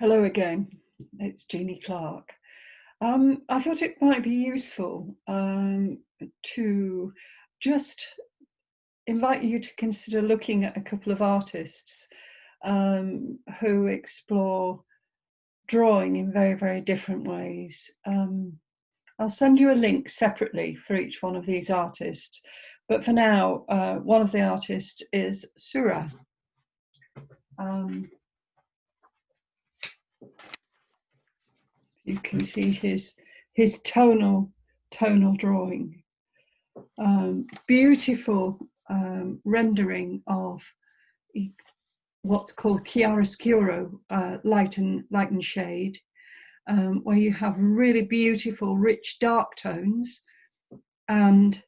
Hello again, it's Jeannie Clark. I thought it might be useful to just invite you to consider looking at a couple of artists who explore drawing in very, very different ways. I'll send you a link separately for each one of these artists, but for now, one of the artists is Surreal. You can see his tonal drawing. Beautiful rendering of what's called chiaroscuro, light and shade, where you have really beautiful, rich dark tones and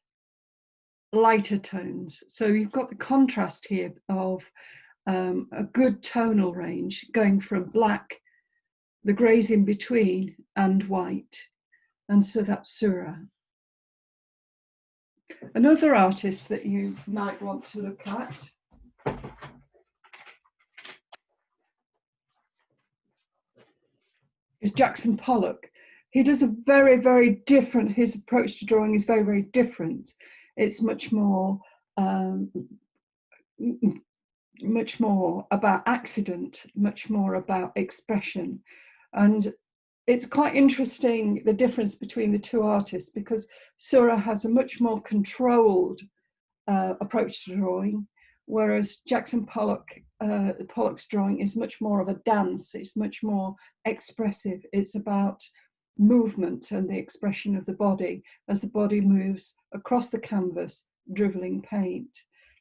lighter tones. So you've got the contrast here of a good tonal range going from black, the greys in between, and white. And so that's Surreal. Another artist that you might want to look at is Jackson Pollock. He does a very, very different, his approach to drawing is very, very different. It's much more about accident, much more about expression. And it's quite interesting, the difference between the two artists, because Surreal has a much more controlled approach to drawing, whereas Jackson Pollock's drawing is much more of a dance. It's much more expressive. It's about movement and the expression of the body as the body moves across the canvas, dribbling paint.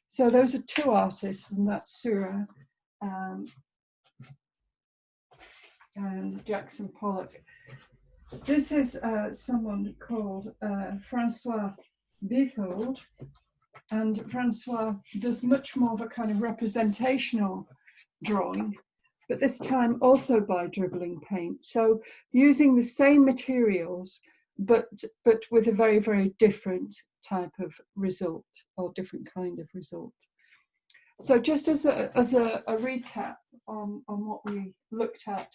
So those are two artists, and that's Surreal and Jackson Pollock. This is someone called Franois Pinault, and Francois does much more of a kind of representational drawing, but this time also by dribbling paint. So using the same materials, but with a very, very different type of result, or different kind of result. So just as a recap on what we looked at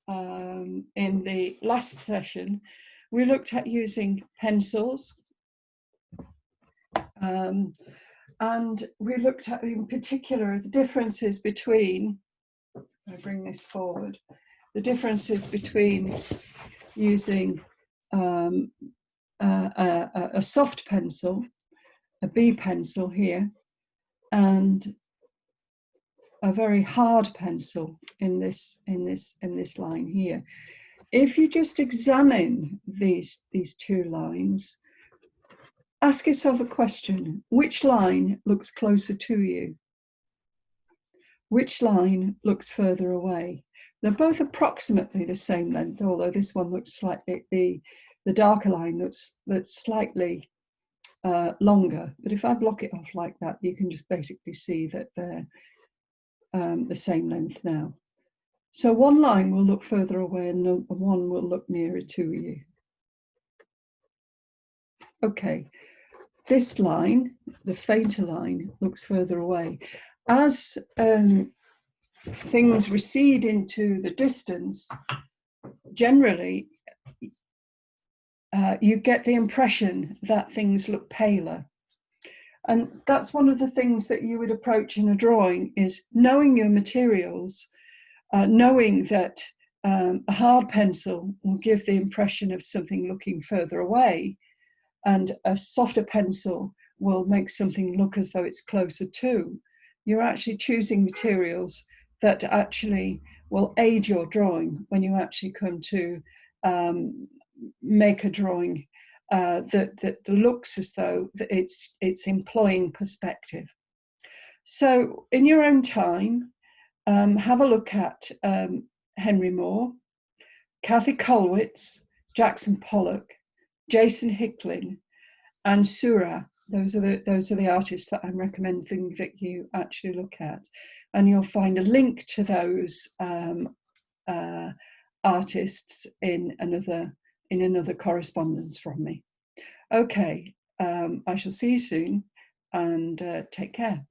in the last session, we looked at using pencils, and we looked at in particular the differences between, I bring this forward, the differences between using a soft pencil, a B pencil here, and a very hard pencil in this line here. If you just examine these two lines, ask yourself a question: which line looks closer to you? Which line looks further away? They're both approximately the same length, although this one looks slightly, the darker line looks slightly longer. But if I block it off like that, you can just basically see that they're the same length now. So one line will look further away and one will look nearer to you. Okay, this line, the fainter line, looks further away. As things recede into the distance, generally you get the impression that things look paler. And that's one of the things that you would approach in a drawing, is knowing your materials, knowing that a hard pencil will give the impression of something looking further away, and a softer pencil will make something look as though it's closer to. You're actually choosing materials that actually will aid your drawing when you actually come to make a drawing that looks as though it's employing perspective. So in your own time, have a look at Henry Moore, Kathy Kollwitz, Jackson Pollock, Jason Hicklin, and Surreal. Those are the artists that I'm recommending that you actually look at, and you'll find a link to those artists in another correspondence from me. Okay, I shall see you soon, and take care.